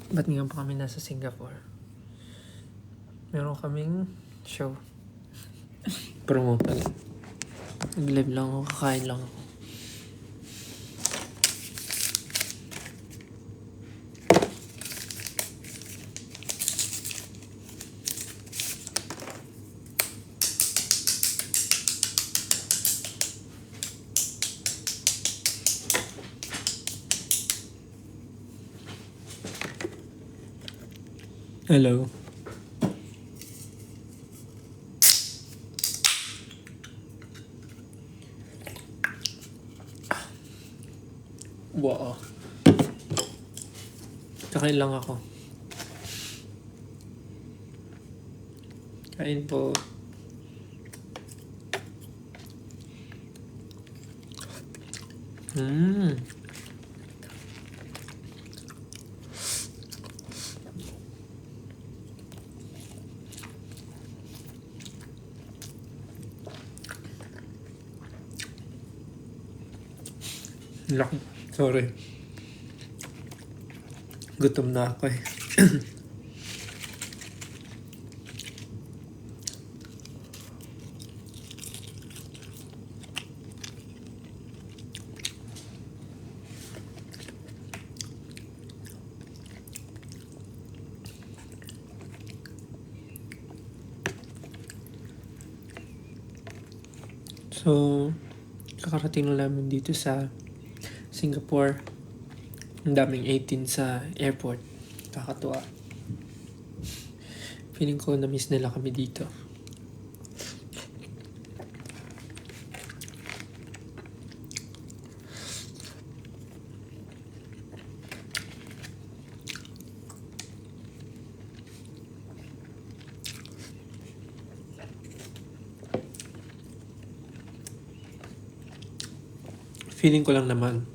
Ba't nga pa kami nasa Singapore? Meron kaming show. Promote lang. Nag-live lang ako, kakain lang ako. Hello. Wow. Kakain lang ako. Kain po. Laki. Sorry. Gutom na ako eh. So, kakarating lang namin dito sa Singapore. Ang daming 18 sa airport. Kakatuwa. Feeling ko na-miss nila kami dito. Feeling ko lang naman.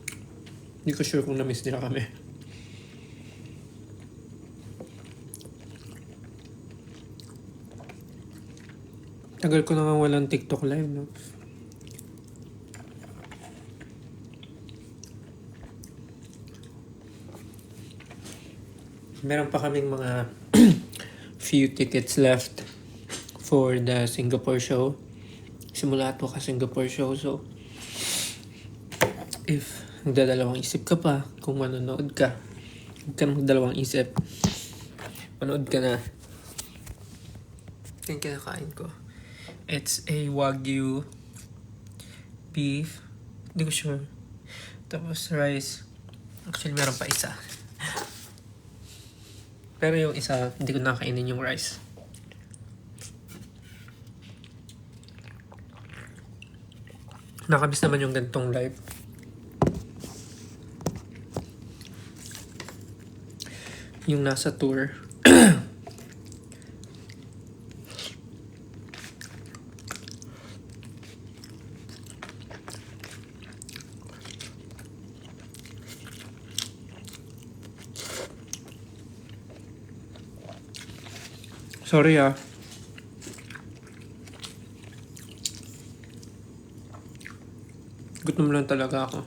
Hindi ko sure kung na-miss nila kami. Tagal ko na nga walang TikTok live, no? Meron pa kaming mga few tickets left for the Singapore show. Simula ito ka Singapore show, so if nagdadalawang isip ka pa kung manonood ka, huwag ka na magdalawang isip. Manood ka na. Yung kinakain ko. It's a Wagyu beef. Hindi ko sure. Tapos rice. Actually, meron pa isa. Pero yung isa, hindi ko nakainin yung rice. Nakamiss naman yung gantong live. Yung nasa tour. Sorry ah. Gutom lang talaga ako.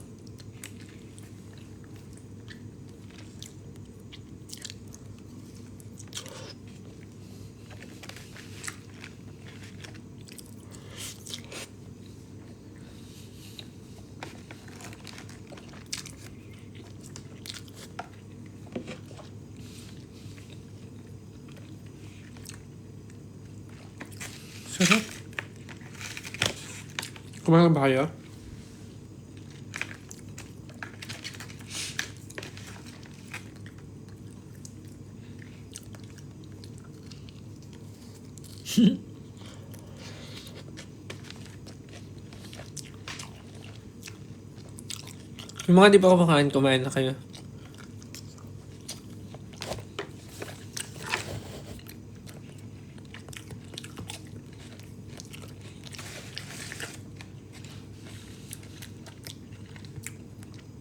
Sarap. Kumain ba kayo? Yung mga di pa kumakain, kumain na kayo.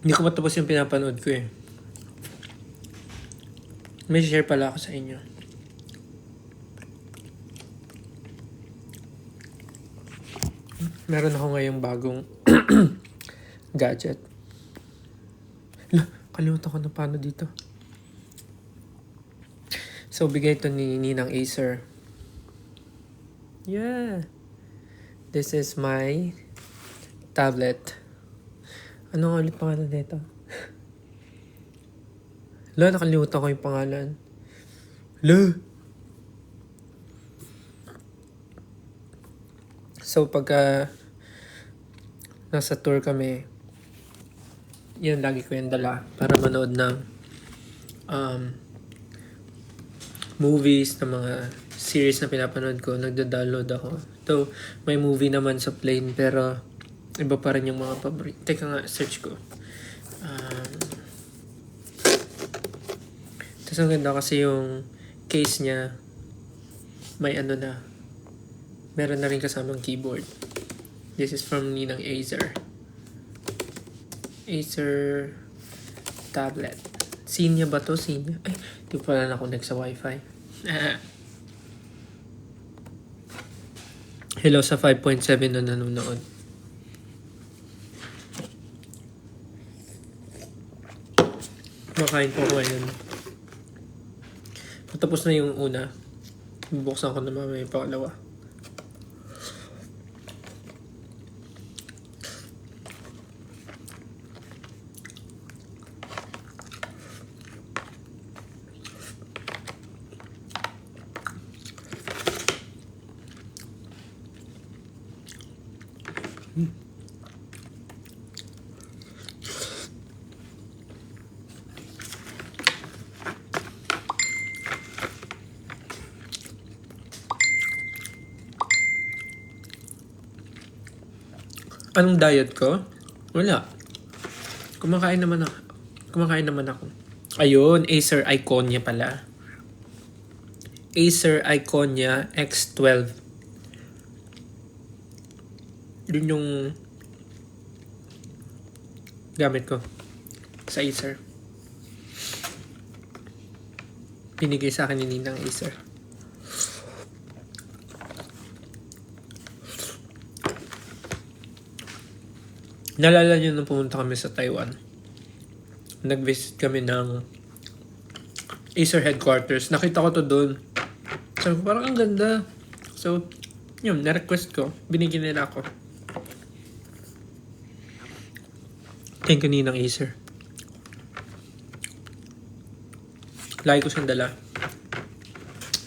Hindi ko matapos yung pinapanood ko eh. May share pala ako sa inyo. Meron ako ngayong bagong gadget. Kalimutan ko na paano dito. So, bigay ito ni Ninang Acer. Yeah. This is my tablet. Ano nga ulit pangalan nito? Nakalimutan ko yung pangalan. So, pagka nasa tour kami, yun, lagi ko yung dala para manood ng movies, ng mga series na pinapanood ko. Nagda-download ako. So, may movie naman sa plane, pero iba pa rin yung mga paborito. Teka nga, search ko. Tapos ang ganda kasi yung case niya, may ano na, meron na rin kasamang keyboard. This is from Ninang Acer. Acer tablet. Sinya ba to? Sinya? Ay, di pala na-connect sa Wi-Fi. Hello sa 5.7 na nanonood. Makain po ko ngayon. Tapos na yung una. Bubuksan ko na mamaya yung pangalawa. Anong diet ko? Wala. Kumakain naman ako. Ayun, Acer Iconia pala. Acer Iconia X12. Yun yung gamit ko sa Acer. Pinigay sa akin ni Ninang Acer. Naalala nyo nung pumunta kami sa Taiwan. Nag-visit kami ng Acer headquarters. Nakita ko to doon. So, parang ang ganda. So, yun, na-request ko. Binigyan nila ako. Thank you, Ninang Acer. Lagi ko siyang dala.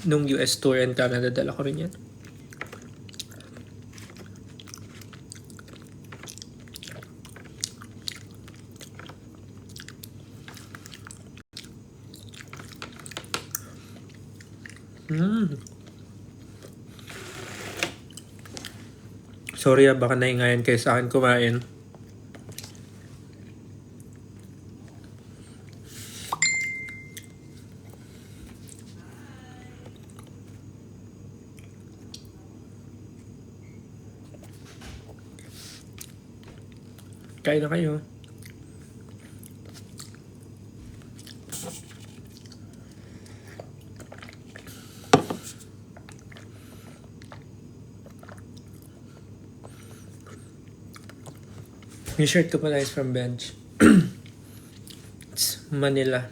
Nung US tour and Canada, dala ko rin yan. Sorry baka naingayan kayo sa akin kumain. Kain na kayo. Yung shirt ko pala is from Bench. It's Manila.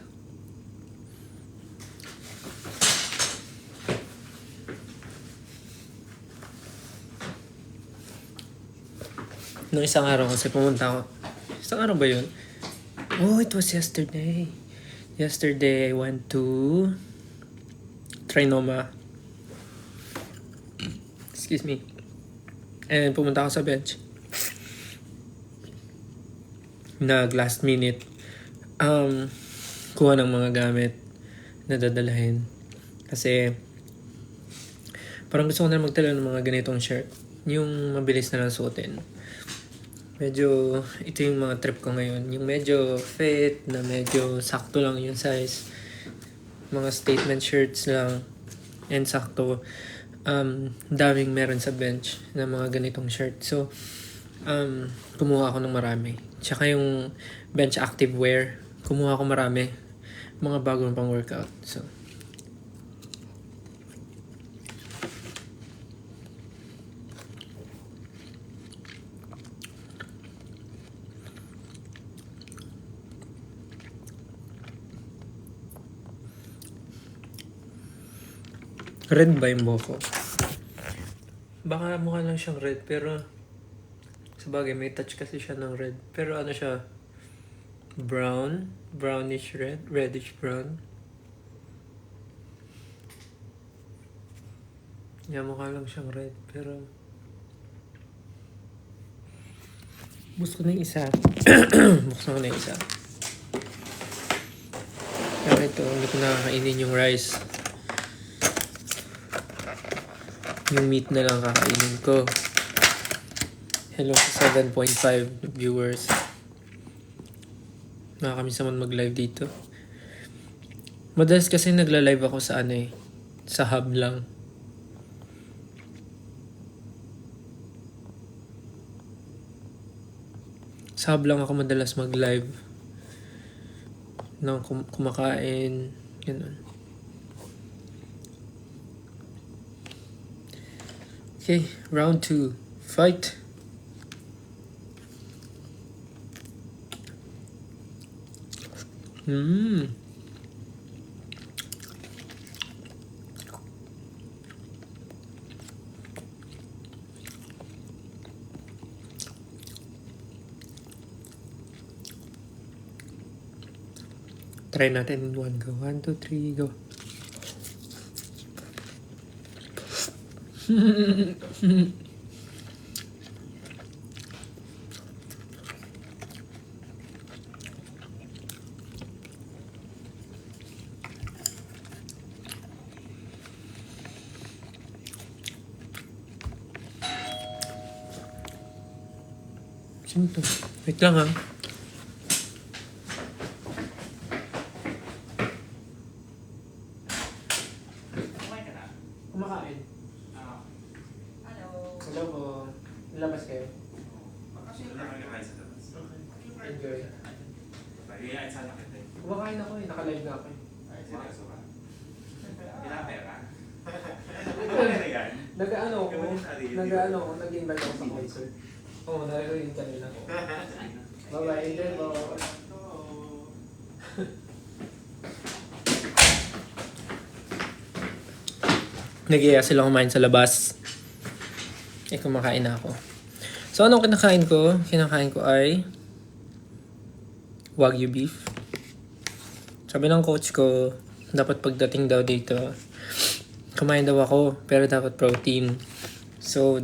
Nung isang araw kasi pumunta ako. Isang araw ba yun? Oh, it was yesterday. Yesterday I went to Trinoma. Excuse me. And pumunta ako sa Bench. Nag last minute kuha ng mga gamit na dadalhin. Kasi parang gusto ko na magdala ng mga ganitong shirt. Yung mabilis na lang suotin. Medyo ito yung mga trip ko ngayon. Yung medyo fit, na medyo sakto lang yung size. Mga statement shirts lang. And sakto. Daming meron sa Bench na mga ganitong shirt. So, kumuha ako ng marami. Tsaka yung Bench Active Wear, kumuha ako marami. Mga bagong pang workout. So, Red ba yung buhok ko? Baka mukha lang siyang red, pero sabagay may touch kasi siya ng red. Pero ano siya? Brown? Brownish red? Reddish brown? Yeah, mukha lang siyang red, pero gusto ko na yung isa. Buksan ko na yung isa. Pero ito, hindi ko nakakainin yung rice. Yung meat na lang kakainin ko. Hello sa 7.5 viewers. Nakakamiss naman mag-live dito. Madalas kasi nagla-live ako sa sa hub lang. Sa hub lang ako madalas mag-live. Nang kumakain. Ganun. Okay, round 2. Fight! Try natin in one go. 1, 2, 3, go. Sino to? Wait lang ha. Kumakain. Hello po. Labas kayo. Enjoy. Kumakain ako naka-live na ako Nag-ano ako, nag-invite ako sa concert. Oo, narinig kanina ko. Bye-bye, enjoy po. Nag-iaya sila kumain sa labas. Kumakain na ako. So, anong kinakain ko? Kinakain ko ay Wagyu beef. Sabi ng coach ko, dapat pagdating daw dito, kumain daw ako, pero dapat protein. So,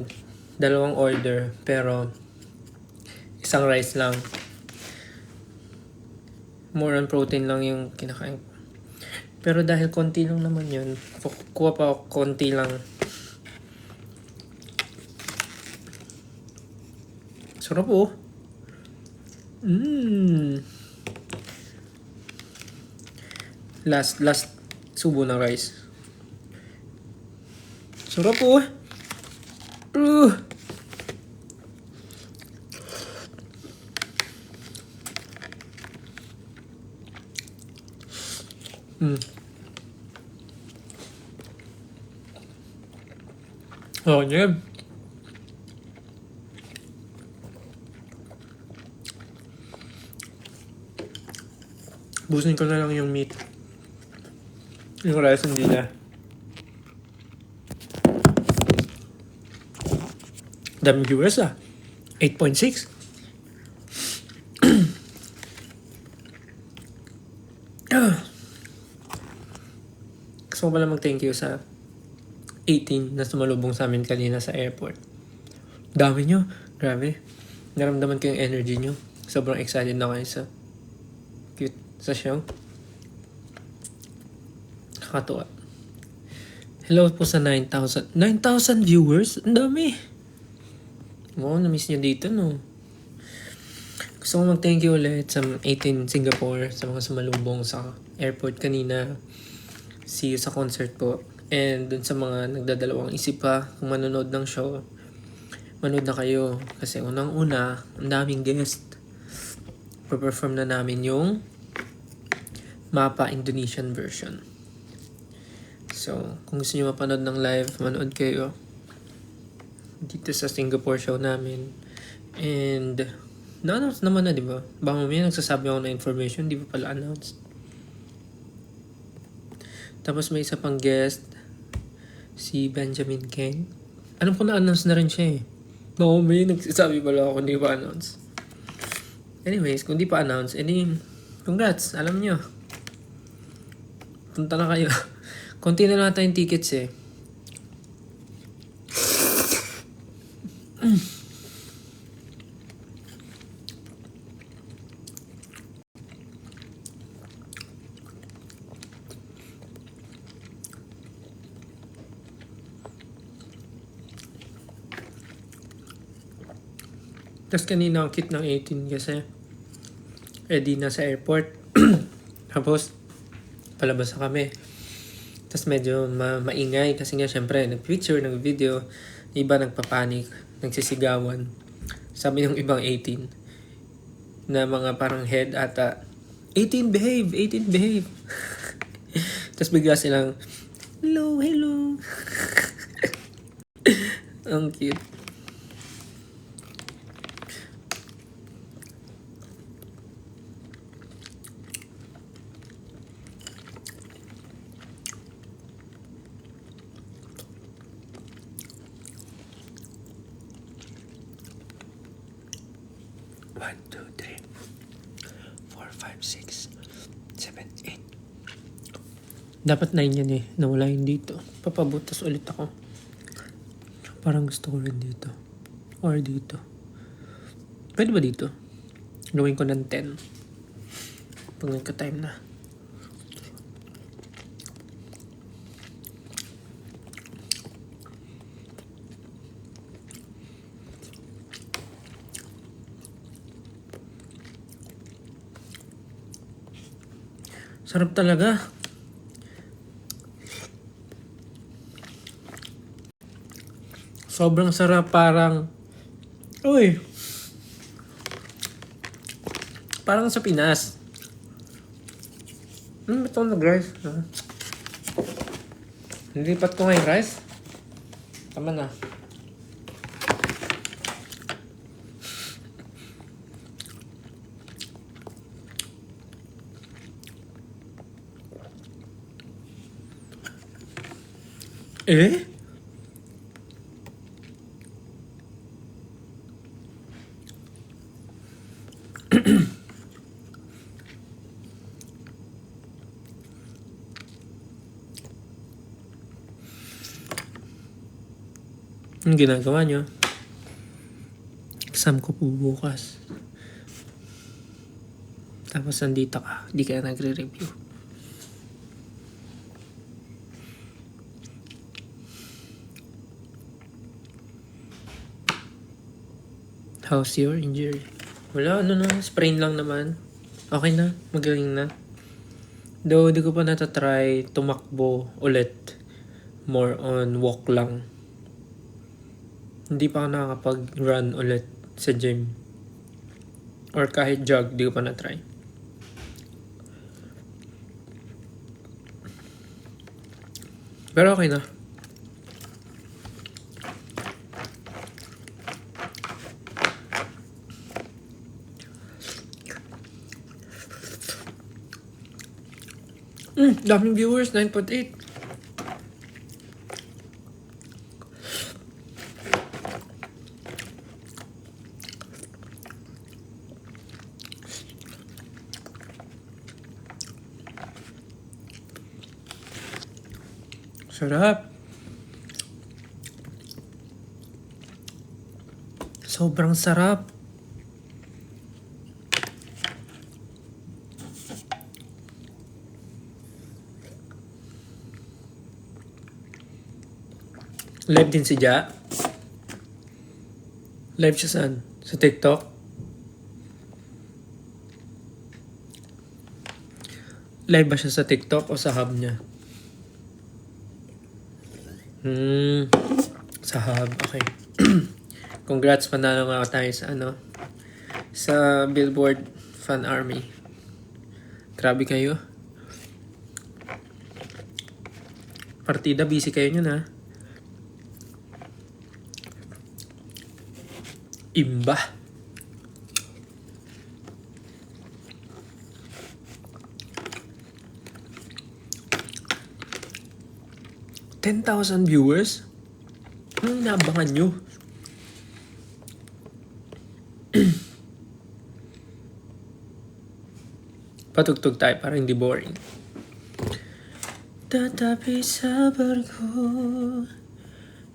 2 order, pero isang rice lang. More on protein lang yung kinakain ko. Pero dahil konti lang naman yun, kuha pa ako konti lang. Sarap oh. Last subo ng rice. Sarap oh. Oh, yeah. Busin ko na lang yung meat. Yung rice hindi na. Daming viewers 8.6. Gusto ko pala mag-thank you sa 18 na sumalubong sa amin kanina sa airport. Dami nyo. Grabe. Naramdaman ko yung energy nyo. Sobrang excited na kayo sa cute sa show. Nakakatuwa. Hello po sa 9,000. 9,000 viewers? Ang dami. Wow, na-miss nyo dito, no? Gusto ko mag-thank you ulit sa 18 Singapore, sa mga sumalubong sa airport kanina. See you sa concert po. And dun sa mga nagdadalawang isip pa, kung manonood ng show, manood na kayo. Kasi unang-una, ang daming guest. Perform na namin yung Mapa Indonesian version. So, kung gusto nyo mapanood ng live, manood kayo dito sa Singapore show namin. And na-announce naman na, di ba? Baka mamaya nagsasabi ako na information, di ba pala announced? Tapos may isa pang guest. Si Benjamin Ken. Alam ko na-announce na rin siya eh. No, may nagsasabi pala ako hindi pa announce. Anyways, kung di pa announce, edi, congrats, alam nyo. Punta na kayo. Konti na lang tayong tickets eh. Tapos kanina ang cute ng 18 kasi di nasa airport. Tapos palabas na kami. Tapos medyo maingay kasi nga syempre nag-picture, nag-video. Iba nagpapanik, nagsisigawan. Sabi ng ibang 18 na mga parang head ata, 18 behave, 18 behave. Tapos bigla silang, hello, hello. Ang cute. One, two, three, 4, 5, 6, 7, 8. Dapat 9 yan eh. Nawala yun dito. Papabutas ulit ako. Parang gusto ko rin dito. Or dito. Pwede ba dito? Gawin ko ng 10. Pag nagka-time na. Sarap talaga. Sobrang sarap, parang uy, parang sa Pinas. Ito nag-rice. Nilipat ko nga yung rice. Tama na. Eh? Ang ginagawa nyo? Exam ko po bukas. Tapos nandito ka, di ka nagre-review. How's your injury? Wala, sprain lang naman. Okay na, magaling na. Though, di ko pa natatry tumakbo ulit. More on walk lang. Hindi pa ako nakakapag-run ulit sa gym. Or kahit jog, di ko pa na-try. Pero okay na. Daming viewers, 9.8. Sarap. Sobrang sarap. Live din si Ja. Live siya saan? Sa TikTok? Live ba siya sa TikTok o sa hub niya? Sa hub. Okay. Congrats, panalo nga tayo sa sa Billboard Fan Army. Grabe kayo. Partida, busy kayo nyo na. Imba. 10,000 viewers? Anong naabangan nyo? Patugtog tayo para hindi boring. Tatabi sa barko,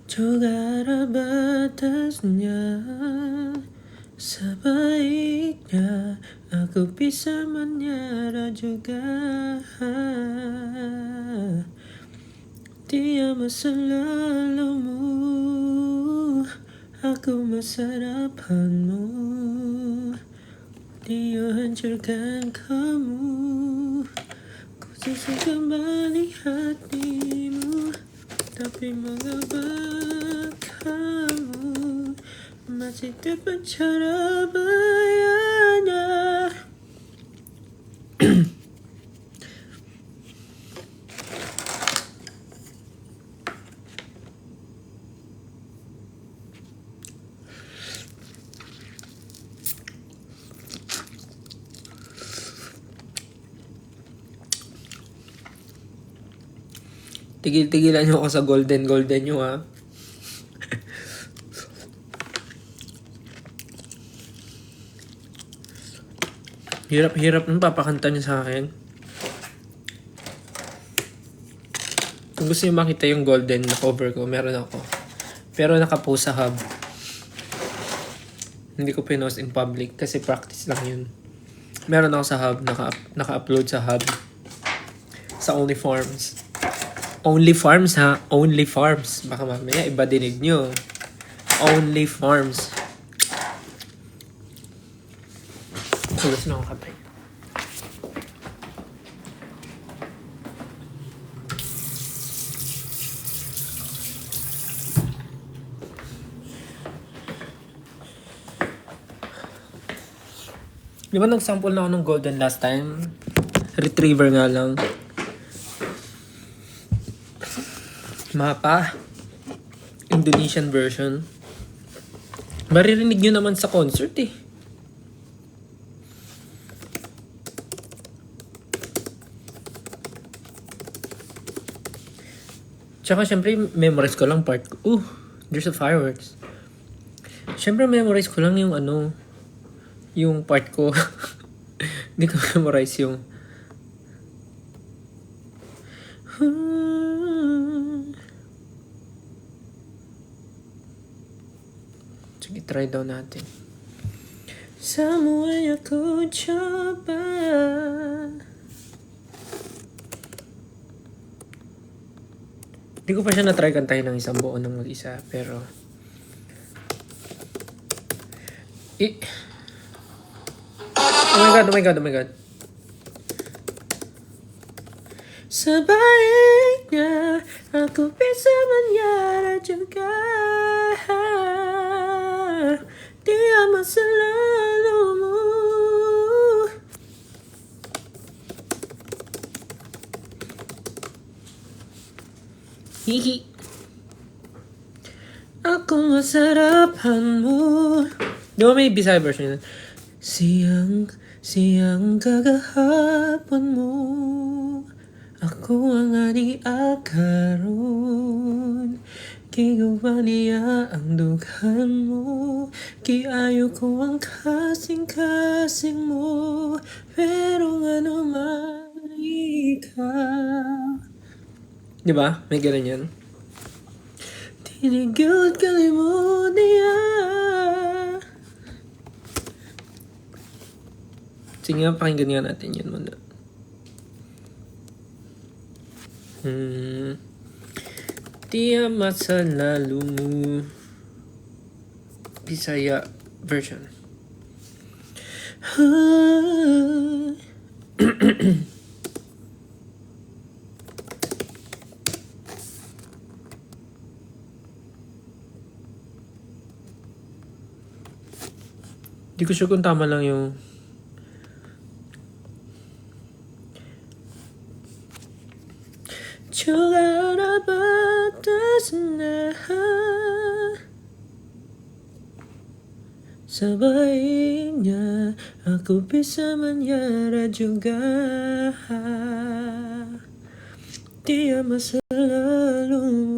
jugar batas niya. Sa baik niya, aku bisa menyerah juga. Dia masa lalumu, aku masa depanmu. Dia hancurkan kamu, ku sisa kembali hatimu. Tapi mengapa kamu masih terpenjara bayanya? Tigil-tigilan nyo ako sa golden nyo, ha. Hirap nung papakanta niyo sa akin. Kung gusto niyo makita yung golden na cover ko, meron ako. Pero nakapost sa Hub. Hindi ko pinost in public kasi practice lang yun. Meron ako sa Hub, naka-upload sa Hub. Sa OnlyFarms. OnlyFarms, ha? OnlyFarms. Baka mamaya iba dinig nyo. OnlyFarms. Tulos na akong kapay. Di ba nag-sample na ako ng golden last time? Retriever nga lang. Mapa. Indonesian version. Maririnig nyo naman sa concert eh. Tsaka syempre memorize ko lang part ko. There's a fireworks. Syempre memorize ko lang yung yung part ko. Hindi ko memorize yung sige, try daw natin. Semua yang aku coba. Hindi ko pa siya na-try kantahin ng isang buo ng mag-isa, pero oh my god. Sebaiknya aku bisa menyerah juga. Dia masa lalumu. Hihi. Aku masa depanmu. Di ba may Bisaya version yun? Siang kagahaponmu. Ako ang adi-akaroon. Kigawa niya ang dughan mo. Kiayo ko ang kasing-kasing mo. Pero ano man ikaw. Diba? May ganun yan. Tinigil kalimut niya. Sige nga, pakinggan nga natin yun muna. Dia masa lalumu. Bisaya version. Di ko sure kung tama lang yung juga batas na. Sebaiknya aku bisa menyerah juga. Dia masa lalu.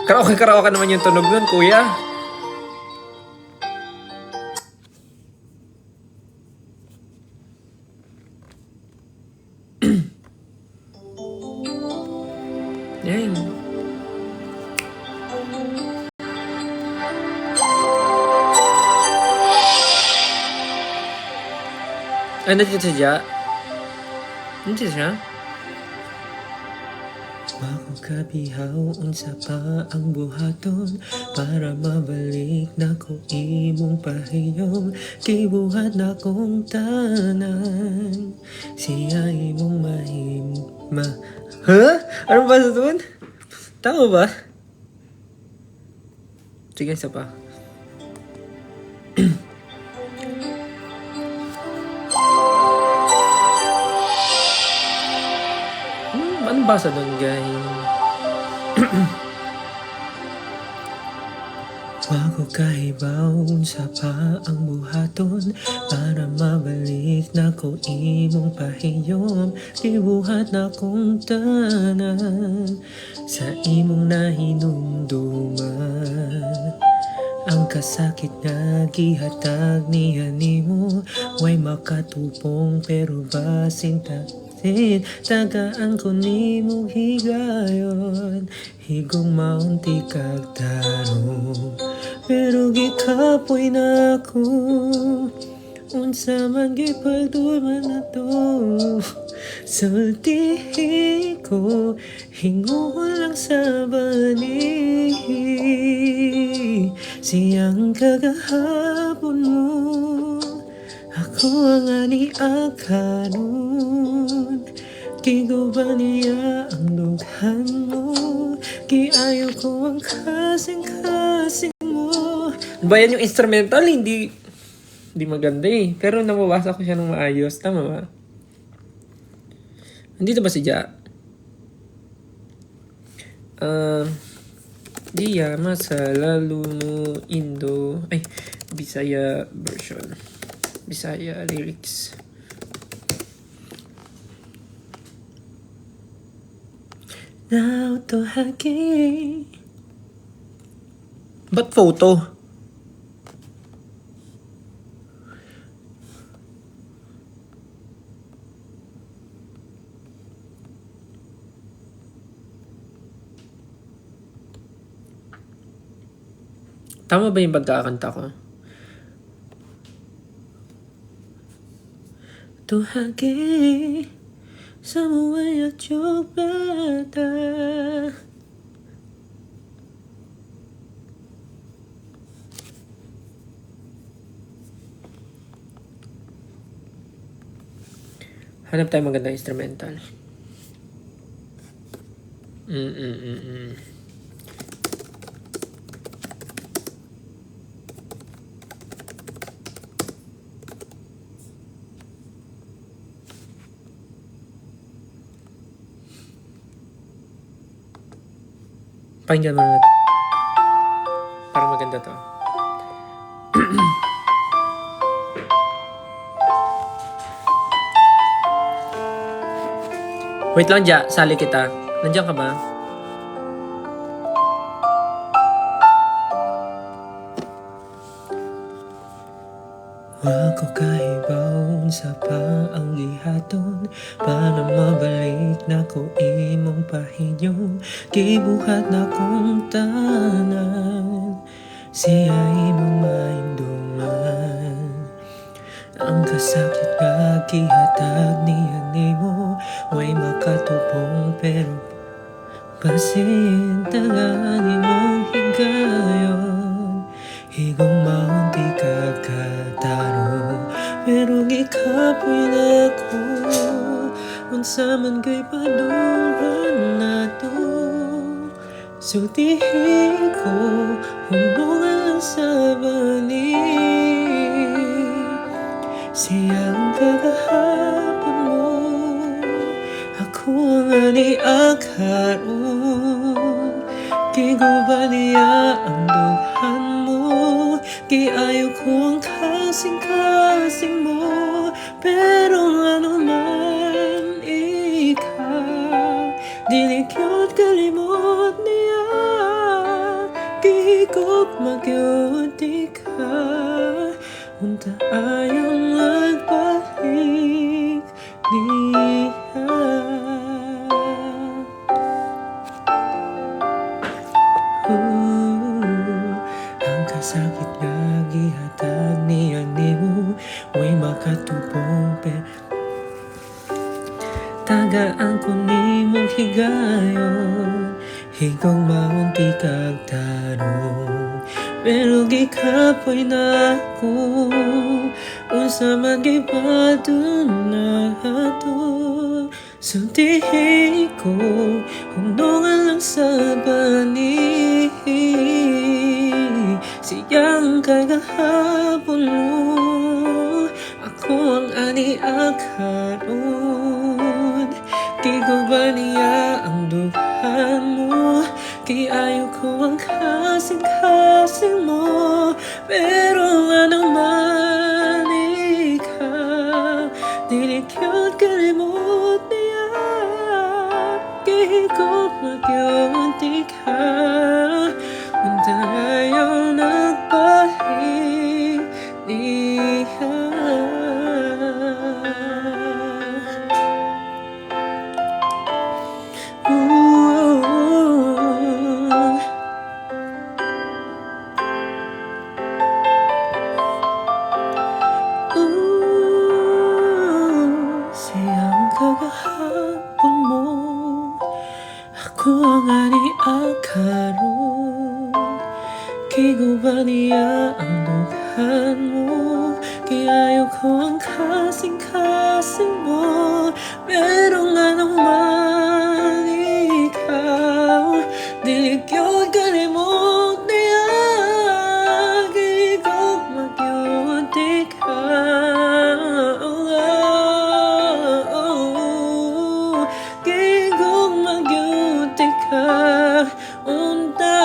Karaoke naman yung tunog nun, kuya. Yan. Nandito siya. Nandito siya. Wako kabihaw, unsa pa ang buhaton para mabalik na ko imong pahiyom. Kibuhat na kong tanan, siya imong Ha? Ano ba sa tun? Tama ba? Sige, isa pa. Ano basa doon, guys? Wako kahibaw sa pa ang buhaton para mabalik na ko imong pahiyom. Kibuhat na kong tanan sa imong nahinumduman. Ang kasakit nga gihatag niya nimo, way makatupong pero basin tagaan ko nimo higayon. Higong maunti kag tarong, pero gikapoy na ako. Unsa man gipagduman na to, sultihi ko, hinguhol lang sa bani. Siyang kagahapon mo, ako ang aniakanon. Kigo ba niya ang lughan mo, kiayo ko ang kasing-kasing mo. Ba yan yung instrumental? Hindi maganda eh. Pero nababasa ko siya ng maayos. Tama ba? Nandito ba si Ja? Diya, masa, lalo mo, Indo. Ay, Bisaya version. Bisaya lyrics. Now to hagi. Ba't photo? Tama ba yung pagkakanta ko? Tuhagi semuanya coba dah. Hanap tayo magandang instrumental. Pakinggan mo natin. Parang maganda to. Wait lang, Ja. Sali kita. Nandiyan ka ba? Wako kahibaw sa pa ang gihaton para mabalik na ko imong pahiyom. Gibuhat na kong tanan, siya imong mainduman. Ang kasakit nga gihatag niya nimo, way makatupong pero pasintagan imong higayon. Higong maunti kagkataro, pero gikapoy na ko. Unsa man kay padunghan na to, sultihi ko, hubungan lang sa bani. Siyang kagahapon mo, ako ang aniakaron. Kigo ba niya ang dughan mo, kiayo ko ang kasing-kasing mo. Pero ano man ikaw, dili kyot kalimot niya. tayong magbalik diha. Ang kasakit nga gihatag niya nimo, way makatubong tagaan ko nimong higayon, higong maunti kag tarong, pero gikapoy na ako, unsa man gipadun na ato. Sultihi ko, hunungan lang sa bani, siyang kagahapon mo, ako ang ani akaron. Kigo ba niya ang duhan mo? Kay ayaw ko ang kasing-kasing mo, pero ano man ikaw, dili kyut kalimot niya. Kay ko magyunti ka, kung tayo nagbalik niya. Siyang kagahapon mo, ako ang ani akaron. Kigo ba niya ang dughan mo? Kaya ayaw ko ang kasing-kasing mo, pero nga naman ikaw, dili kyud kalimot niya. Kigo magyunti ka, kigo magyunti ka, unta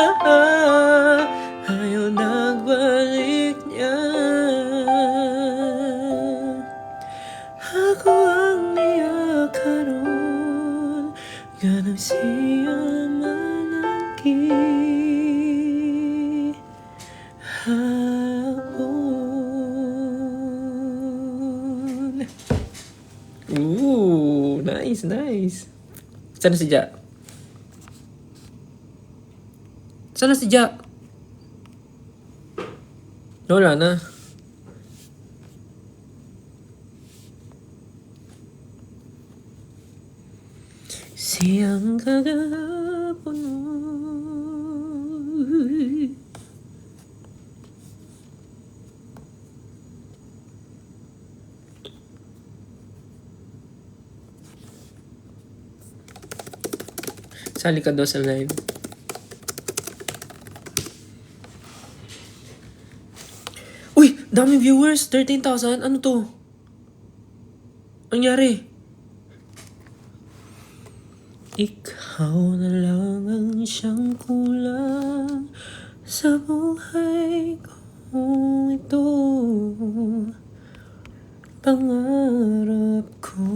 ayaw nagbalik niya. Ako ang niya karon, ganang siya manangki hapon. Nice, nice. Sana si Ja? Sana si Ja? Wala na. Siyang kagahapon mo. Sali ka daw sa live. Uy! Daming viewers! 13,000? Ano to? Nangyari? Ikaw na lang ang siyang kulang sa buhay ko ito. Pangarap ko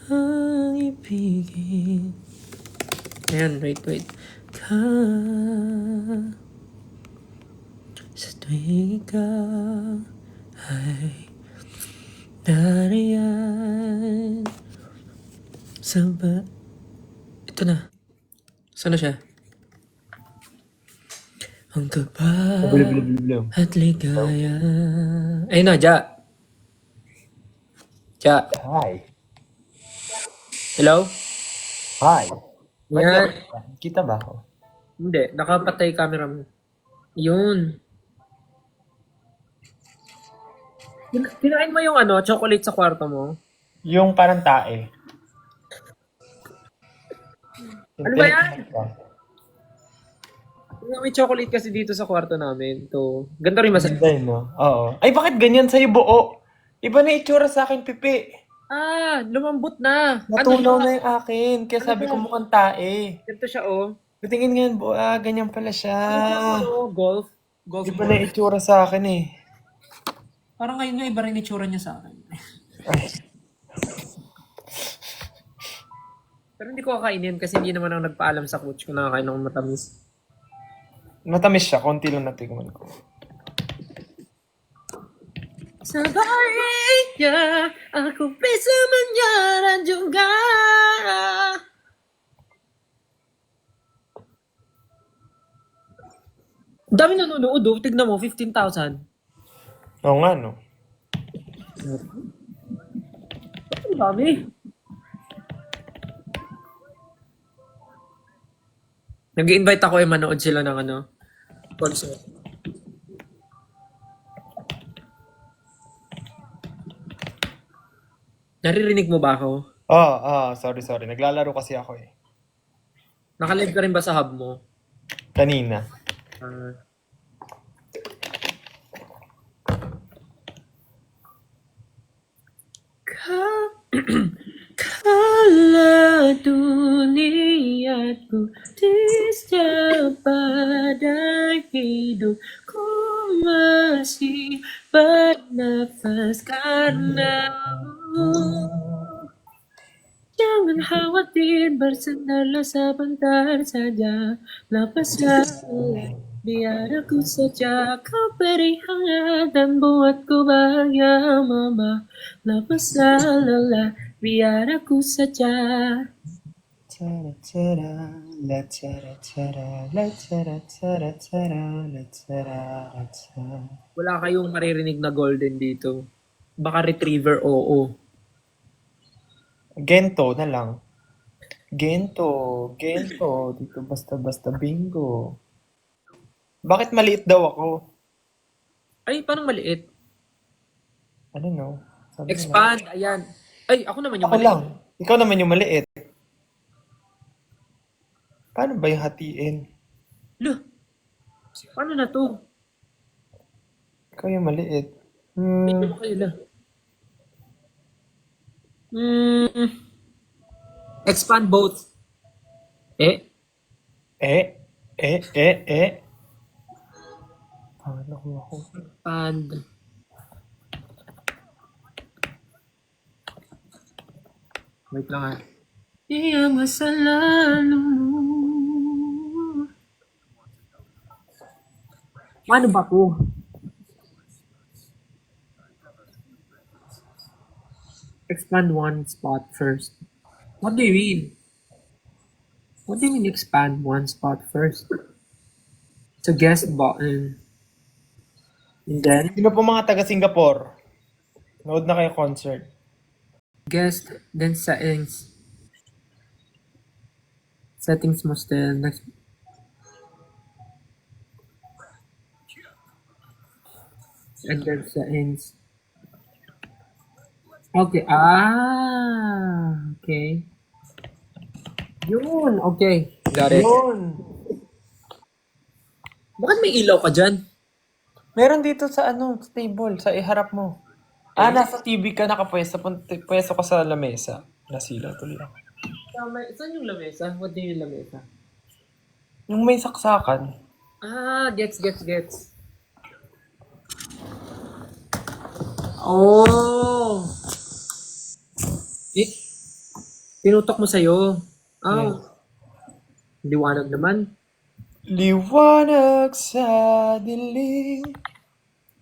ang ibigin. Ayan, wait. Ka sa tuwing ikaw ay nariyan sa ito na. Saan na siya? Ang kaba at ligaya. Ayun na, Ja. Ja. Hi. Hello? Hi. Yan. Kita ba ako? Hindi, nakapatay camera mo. Yun. Kinain mo yung chocolate sa kwarto mo? Yung parang tae. Ano ba yan? May chocolate kasi dito sa kwarto namin. Ito. Ganito rin masarap. Ganda yun, no? Oo. Ay, bakit ganyan sa'yo buo? Iba na itsura sa akin, Pipi. Lumambot na. Natunaw na yung akin. Kaya Ano sabi ba? ko mukhang tae. Ganito siya, oh. Tingin ngayon, buo. Ganyan pala siya. Golf. Golf. Iba na itsura sa akin eh. Parang ngayon nga iba rin itsura niya sa akin. Pero hindi ko kakainin kasi hindi naman ako nagpaalam sa coach kung nakakain ako matamis. Matamis siya, konti lang natikman ko. Sa bahaya, ako bisa menyerah juga. Ang dami nanonood, oh. Tignan mo, 15,000. Oo nga, no? Ang dami. Nag-invite ako manood sila ng concert. Naririnig mo ba ako? Sorry. Naglalaro kasi ako eh. Nakalive ka rin ba sa hub mo? Kanina. Ah. Kala duniaku tiada pada hidupku masih bernafas karenamu. Jangan khawatir, bersandarlah sebentar saja. Lepaslah, biar aku saja kau beri hangat dan buatku bahagia, mama. Lepaslah lelah, biar aku saja. Wala kayong maririnig na golden dito. Baka retriever, oo. Gento na lang. Gento. Dito basta bingo. Bakit maliit daw ako? Ay, parang maliit. I don't know. Sabi nila. Expand, ayan. Ay, ako naman yung Ako maliit. lang. Ikaw naman yung maliit. Paano ba yung hatiin? Loh, paano na to? Ikaw yung maliit. Medyo ba kayo na? Expand both. Eh? Paano ko ako? Expand. Wait lang ah. Iya masa lalu. Paano ba to? Expand one spot first. What do you mean? What do you mean expand one spot first? It's a guest button. And then, Sino po mga taga Singapore? Nood na kayo concert. guest, then settings. Settings mo still. Next. And then settings. Okay. Okay. Yun. Okay. Got it. Yun! Bakit may ilaw ka dyan? Meron dito sa sa table, sa iharap mo. Nasa TV ka nakapwesto, pwesto ka sa lamesa. Nasila tuloy lang. Saan yung lamesa? What do you mean lamesa? Yung may saksakan. Gets. Oh! Eh, tinutok mo sa'yo. Yes. Liwanag naman. Liwanag sa dilim.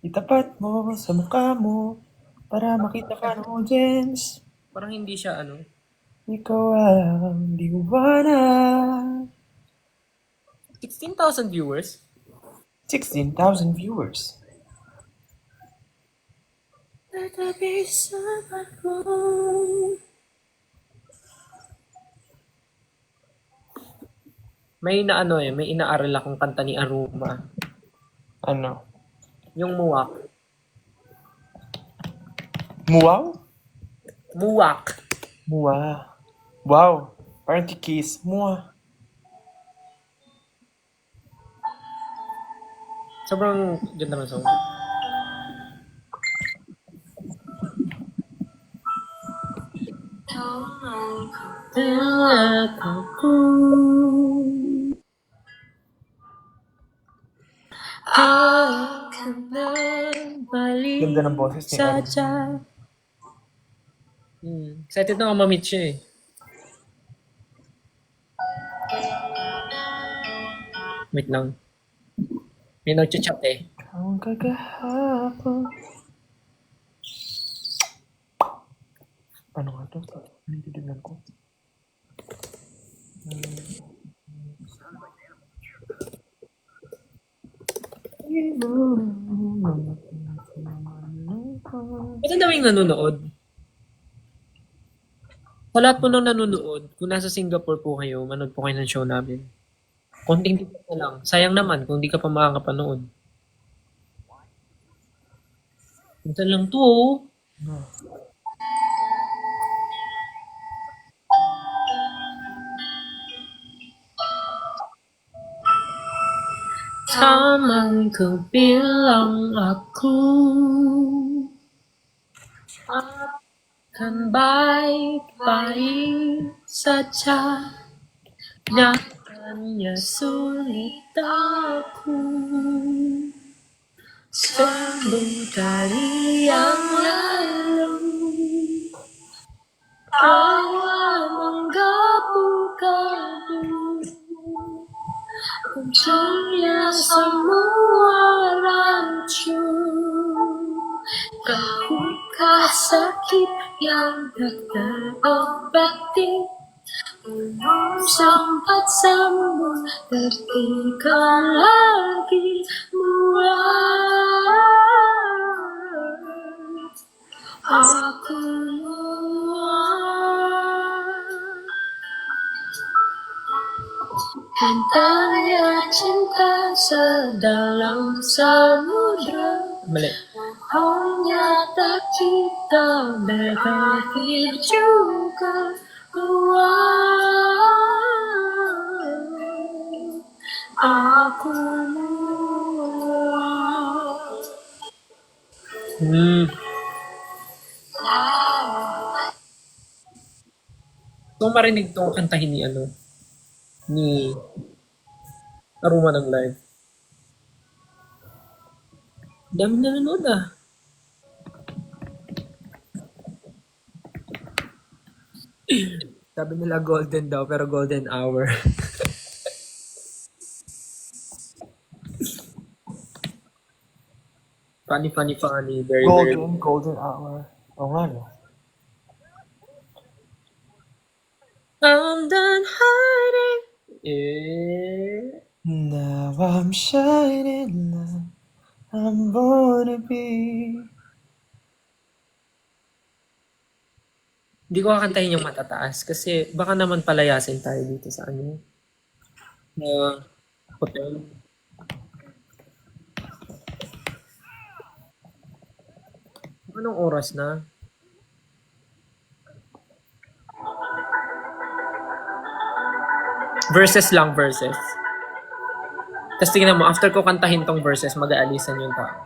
Itapat mo sa mukha mo para makita ka ng audience. Parang hindi siya Ikaw ang liwanag. 16,000 viewers? 16,000 viewers. Tatabi sa ako. May may inaaral akong kanta ni Aruma. Ano? Yung Muwak. Muwaw? Muwak. Muwa. Wow. Parang kikis. Muwa. Sobrang ganda ng song. Ganda ng boses ni Aaron. Excited na ako ma-meet siya eh. Wait lang. May nagchat-chat eh. Ang kagahapon. Ano nga to? Ano yung titignan ko? Ba't ang daming nanonood? Sa lahat po nang nanonood, kung nasa Singapore po kayo, manood po kayo ng show namin. Konting ticket na lang. Sayang naman kung di ka pa makakapanood. Minsan lang to oh. Tamang kabilang ako akan baik-baik saja. Nyatanya sulit aku sembuh dari yang lalu. Awal menggebu-gebu munculnya semua rancu. Tahukah sakit yang tak terobati belum sempat sembuh tertinggal lagi muak. Aku muak. Hintanya cinta sedalam samudra. Mali. Hanya tak kita berakhir juga luar. Aku muak. Kung marinig tong kantahin ni ni Aruma ng live. Dami na nanonood ah. Sabi nila golden daw, pero golden hour. Funny, funny, funny. Very, very. Golden hour. Oo nga, no? I'm done hiding. Eh. Now I'm shining like I'm born to be. Hindi ko kakantahin yung matataas kasi baka naman palayasin tayo dito sa na hotel. Anong oras na? Verses lang, verses. Tapos tingnan mo, after ko kantahin tong verses, mag-aalisan yung tao.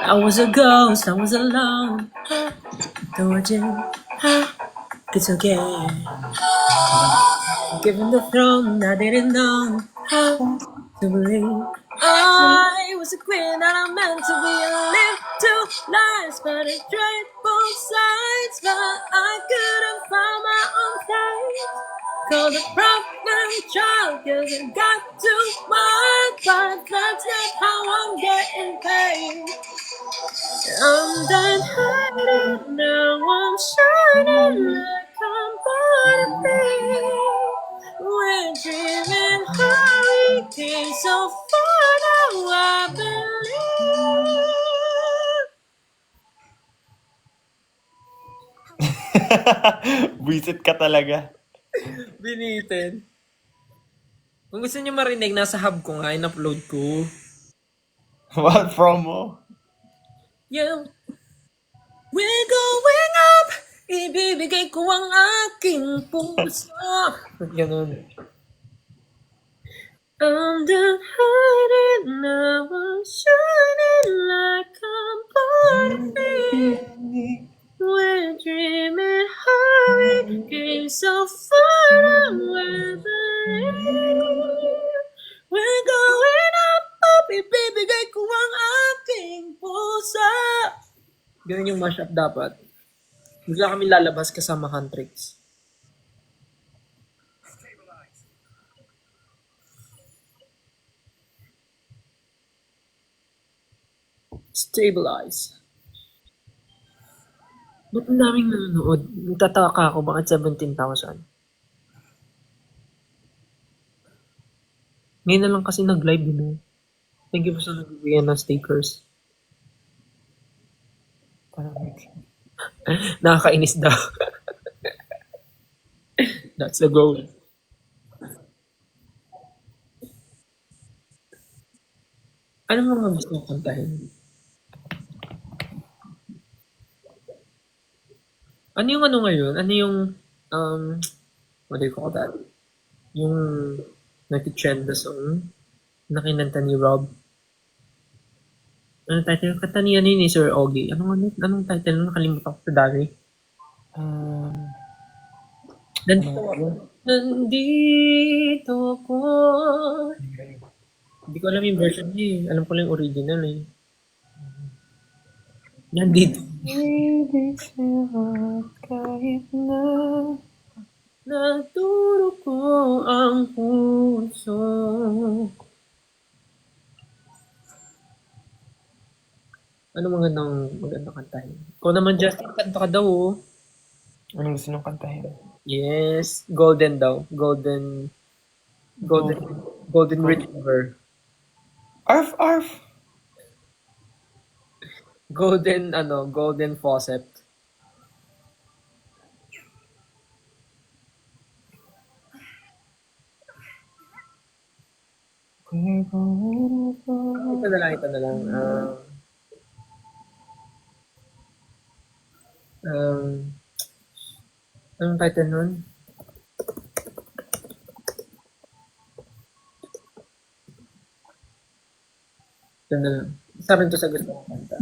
I was a ghost, I was alone. Told you, it's okay. Given the throne, I didn't know how to believe. I was a queen that I meant to be a little lies, but it tried both sides, but I couldn't find my own place. Call the problem child, cause it got too much, but that's not how I'm getting paid. I'm done hiding, now I'm shining like I'm born to be. We're dreaming how we came so far, now I believe. Visit ka talaga. Binitin. Kung gusto niyo marinig, nasa hub ko nga, in-upload ko. What promo? Yeah. We're going up, ibibigay ko ang aking puso. Ganun. I'm done hiding, now I'm shining like I'm born to be. We're dreaming high, came so far, now we're believe. We're going up, up, ibibigay ko ang aking puso. Ganun yung mashup dapat. Bigla kami lalabas kasama Huntrix. Stabilize. Ba't ang daming nanonood? Nagtataka ako, bakit 17,000? Ngayon na lang kasi nag-live, you know? Thank you po sa nagbibigyan ng stickers. Parang Nakakainis daw. That's the goal. Ano mga gusto mong kantahin? Ano yung ano ngayon? Ano yung, what do you call that? Yung nag-trend na song na kinanta ni Rob. Ano title? Kanta niya ni Sir Ogie. Anong title? Nakalimutan ko sa dami. Nandito ano ako. yun? Nandito ako. Hindi ko alam yung version niya eh. Alam ko lang yung original eh. Nandito. Ibig sabihin kahit na Naturo ko ang puso. Ano magandang kantahin? Ikaw naman, Justin, kanta ka daw oh. anong gusto nung kantahin? Yes, golden daw. Golden retriever. Arf, arf! Golden faucet. Ito na lang. Anong title nun? Ito na lang. Isa rin to sa gusto kong kanta.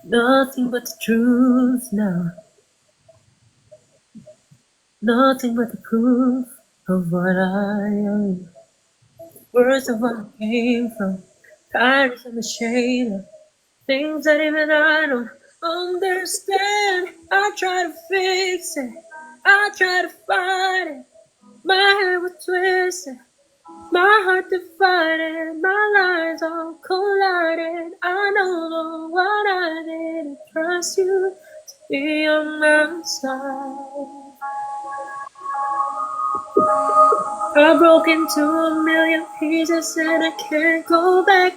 Nothing but the truth now. Nothing but the proof of what I am. Words of what I came from. Tired and ashamed of things that even I don't understand. I try to fix it. I try to fight it. My head was twisted. My heart divided. My lies all collided. I don't know what I did to trust you to be on my side. I broke into a million pieces and I can't go back.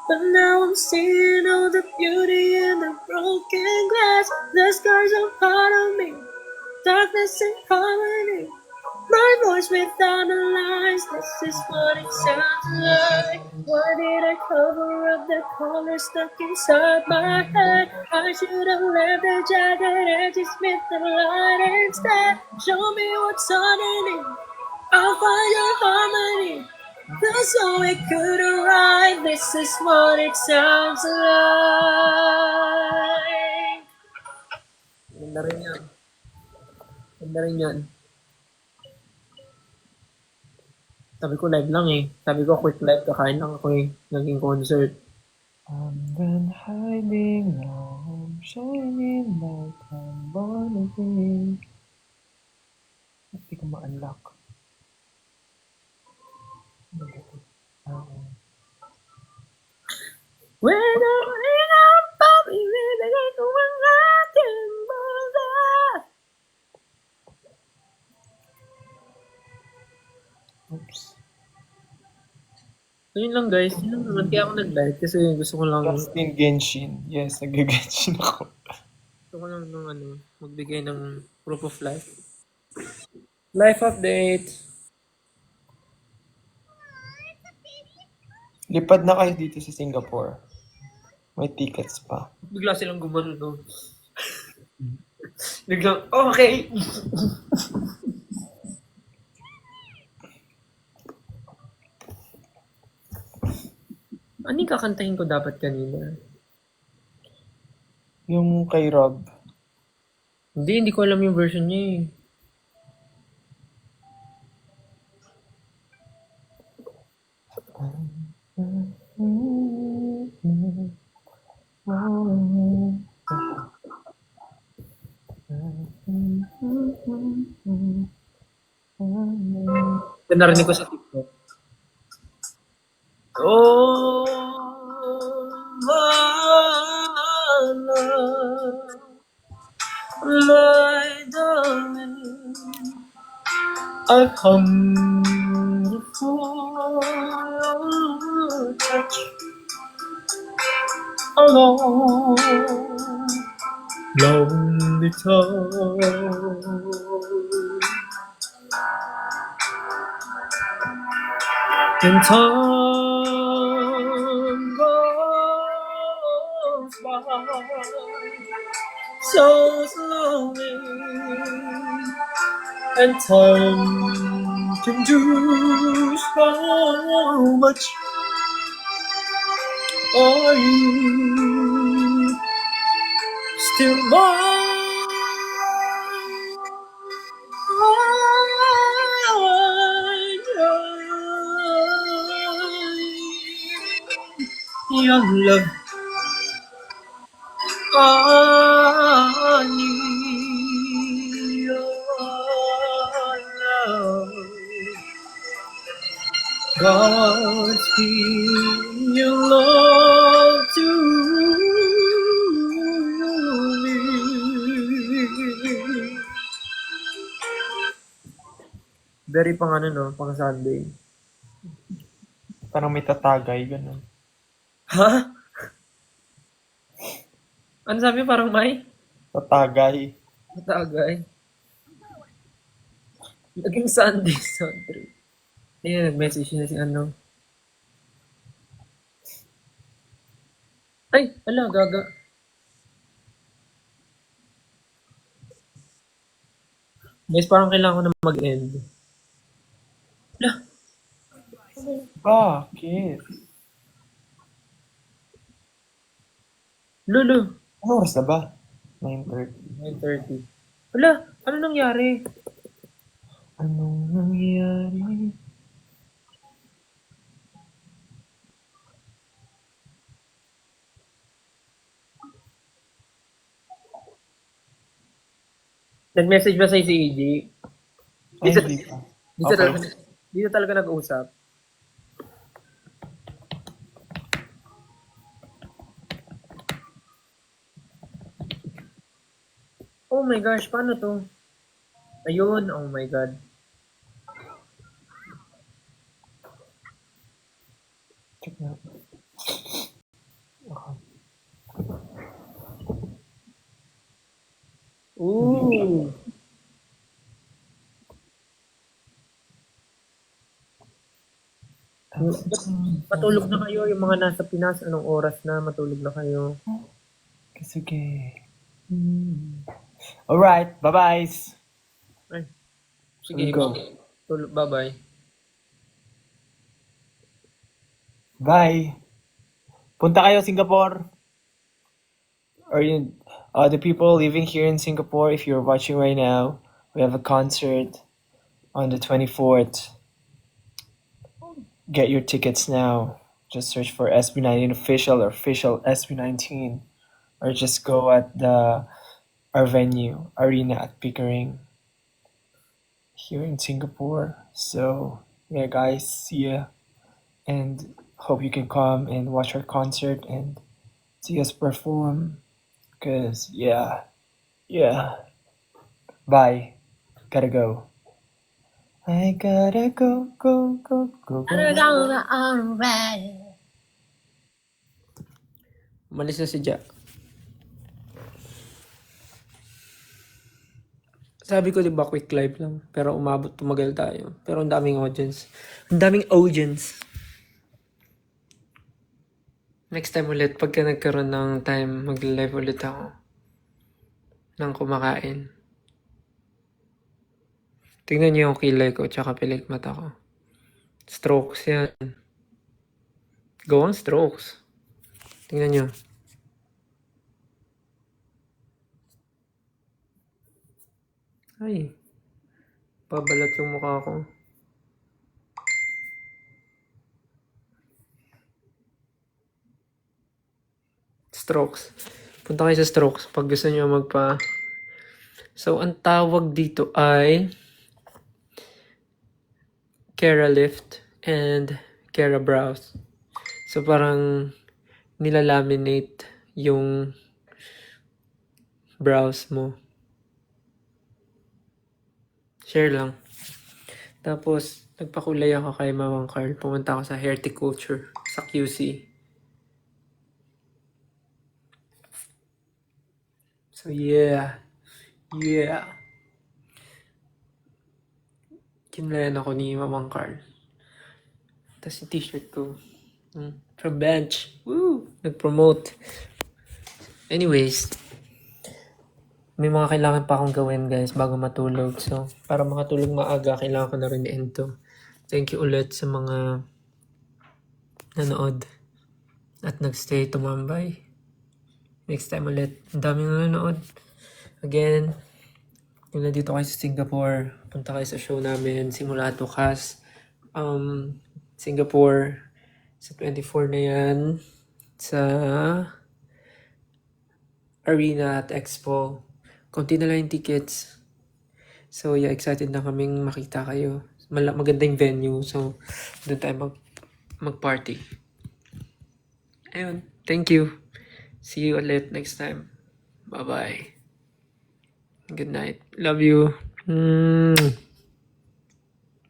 But now I'm seeing all the beauty in the broken glass. The scars are part of me, darkness and harmony. My voice without the lies, this is what it sounds like. Why did I cover up the color stuck inside my head? I should have left the jagged edges with the light instead. Show me what's underneath, I'll find your harmony. Cause so it could arrive, this is what it sounds like. Ganda rin yan. Ganda rin yan. Sabi ko live lang eh. Sabi ko quick live, kakain lang ako eh. Naging concert. I'm done hiding now, I'm shining like I'm born again. Hindi ko ma-unlock. When I'm in a puppy, bibigay ko ang ating bola. Oops. So yun lang guys. Yun lang naman. Kaya ako nag-live kasi gusto ko lang Justin Genshin. Yes, nag-Genshin ako. magbigay ng proof of life. Life update. Lipad na kayo dito sa Singapore. May tickets pa. Bigla silang gumano no. Biglang, okay. Ano yung kakantahin ko dapat kanina? Yung kay Rob. Hindi ko alam yung version niya eh. Ito narinig ko sa TikTok. Oh, My darling, I've come for touch alone, lonely time. And time goes by so slowly, and time can do so much. Are you still mine? Your love, I need your love. Godspeed your love to me. Very pang ano no, pang Sunday. Parang may tatagay, ganun. Ha? Ano sabi? Parang may? Tatagay. Matagay. Naging Sunday sound trip. Ayun, nag-message na si ano. Ay, ala, gaga. Guys, parang kailangan ko na mag-end. Ala, Bakit? lulu. Ano oras na ba? 9:30. 9:30. Ala, ano nangyari? Anong nangyari? Nag-message ba sa'yo si EJ? Ay, Dito, hindi pa. dito, Okay. talaga, dito talaga nag-uusap. Oh my gosh, paano to? Ayun, oh my god. Check na. Ooh. Matulog na kayo, yung mga nasa Pinas, anong oras na, matulog na kayo. Sige. Alright, bye-bye. Ay, sige, Go. tulog, bye-bye. Bye. Punta kayo Singapore. Or you, the people living here in Singapore, if you're watching right now, we have a concert on the 24th. Get your tickets now. Just search for SB19 official or official SB19, or just go at our venue arena at Pickering here in Singapore. So yeah, guys, see ya, and hope you can come and watch our concert and see us perform. Cause yeah. Bye. Gotta go. I gotta go. Umalis na si Ja. Sabi ko, di ba, quick live lang. Pero tumagal tayo. Pero ang daming audience. Ang daming audience. Next time ulit, pagka nagkaroon ng time, mag-live ulit ako. Nang kumakain. Tingnan niyo yung kilay ko, tsaka pilik mata ko. Strokes yan. Go on, strokes. Tingnan niyo. Ay. Pabalat yung mukha ko. Strokes. Punta kayo sa strokes pag gusto niyo magpa... So, ang tawag dito ay Kera Lift and Kera Brows. So, parang nilalaminate yung brows mo. Share lang. Tapos, nagpakulay ako kay Mamang Carl. Pumunta ako sa Horticulture sa QC. So, yeah. Yeah. Kinlayan ako ni Mamang Carl. Tapos yung t-shirt ko. From bench. Woo! Nag-promote. Anyways, may mga kailangan pa akong gawin guys bago matulog. So, para makatulog maaga, kailangan ko na rin i-end to. Thank you ulit sa mga nanood at nagstay tumambay. Next time ulit. Ang daming nanonood. Again, kung nandito kayo sa Singapore, punta kayo sa show namin, simula bukas. Singapore, sa 24 na yan, sa Arena at Expo. Konti na lang yung tickets. So yeah, excited na kaming makita kayo. Magandang venue, so doon tayo mag-party. Ayun, thank you. See you ulit next time. Bye-bye. Good night. Love you.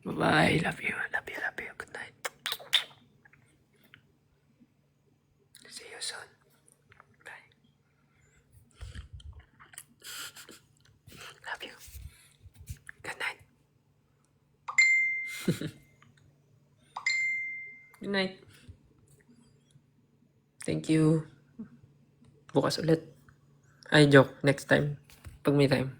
Bye-bye. Love you. Love you. Love you. Good night. See you soon. Bye. Love you. Good night. Good night. Thank you. Bukas ulit. Ay, joke. Next time. Pag may time.